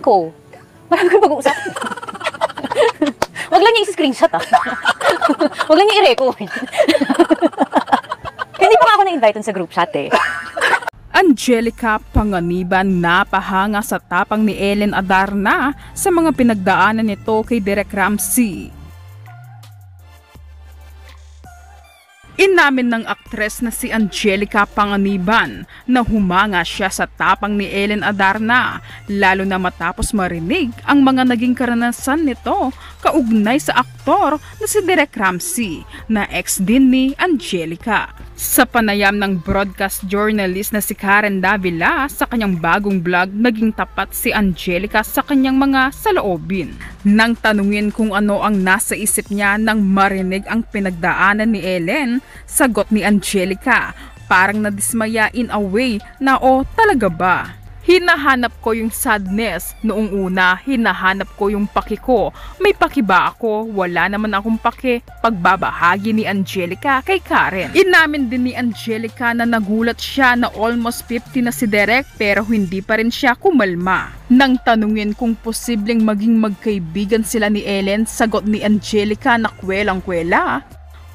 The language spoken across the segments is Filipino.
ko. Marami kang pag-uusap. Wag lang niya i-screenshot Wag lang niya i-record. Hindi pa ako na-invite sa group chat eh. Angelica Panganiban napahanga sa tapang ni Ellen Adarna sa mga pinagdaanan nito kay Direk Ramsey. Inamin ng aktres na si Angelica Panganiban na humanga siya sa tapang ni Ellen Adarna, lalo na matapos marinig ang mga naging karanasan nito kaugnay sa aktor na si Direk Ramsey na ex din ni Angelica. Sa panayam ng broadcast journalist na si Karen Davila sa kanyang bagong vlog, naging tapat si Angelica sa kanyang mga saloobin. Nang tanungin kung ano ang nasa isip niya nang marinig ang pinagdaanan ni Ellen, sagot ni Angelica, parang nadismaya in a way na talaga ba? Hinahanap ko yung sadness. Noong una, hinahanap ko yung paki ko. May paki ba ako? Wala naman akong paki. Pagbabahagi ni Angelica kay Karen. Inamin din ni Angelica na nagulat siya na almost 50 na si Direk pero hindi pa rin siya kumalma. Nang tanungin kung posibleng maging magkaibigan sila ni Ellen, sagot ni Angelica na kwelang-kwela.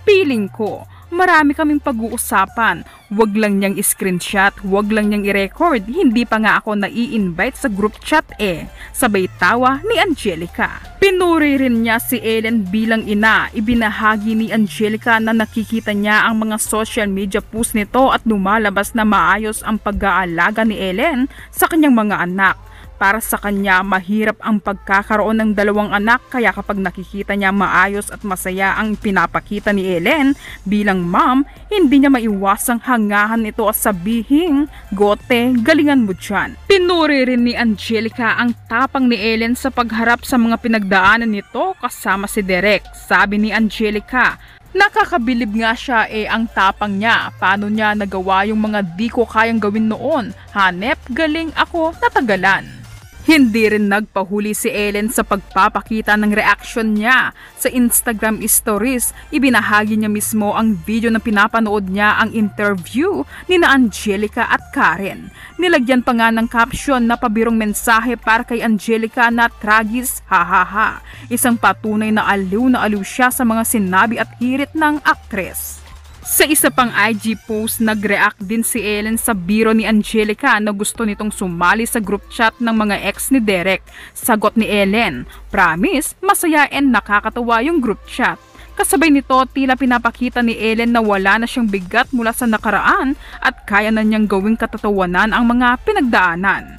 Piling ko, marami kaming pag-uusapan. Wag lang niyang i-screenshot, wag lang niyang i-record. Hindi pa nga ako nai-invite sa group chat eh. Sabay tawa ni Angelica. Pinuri rin niya si Ellen bilang ina. Ibinahagi ni Angelica na nakikita niya ang mga social media post nito at lumalabas na maayos ang pag-aalaga ni Ellen sa kanyang mga anak. Para sa kanya, mahirap ang pagkakaroon ng dalawang anak, kaya kapag nakikita niya maayos at masaya ang pinapakita ni Ellen bilang mom, hindi niya maiwasang hangahan ito at sabihin, "Gote, galingan mo dyan." Pinuri rin ni Angelica ang tapang ni Ellen sa pagharap sa mga pinagdaanan nito kasama si Direk. Sabi ni Angelica, nakakabilib nga siya ang tapang niya. Paano niya nagawa yung mga di ko kayang gawin noon? Hanep, galing ako, natagalan. Hindi rin nagpahuli si Ellen sa pagpapakita ng reaksyon niya sa Instagram stories. Ibinahagi niya mismo ang video na pinapanood niya ang interview ni na Angelica at Karen. Nilagyan pa nga ng caption na pabirong mensahe para kay Angelica na tragis, hahaha. Isang patunay na aliw siya sa mga sinabi at hirit ng aktres. Sa isa pang IG post, nag-react din si Ellen sa biro ni Angelica na gusto nitong sumali sa group chat ng mga ex ni Direk. Sagot ni Ellen, promise, masaya and nakakatawa yung group chat. Kasabay nito, tila pinapakita ni Ellen na wala na siyang bigat mula sa nakaraan at kaya na niyang gawing katatawanan ang mga pinagdaanan.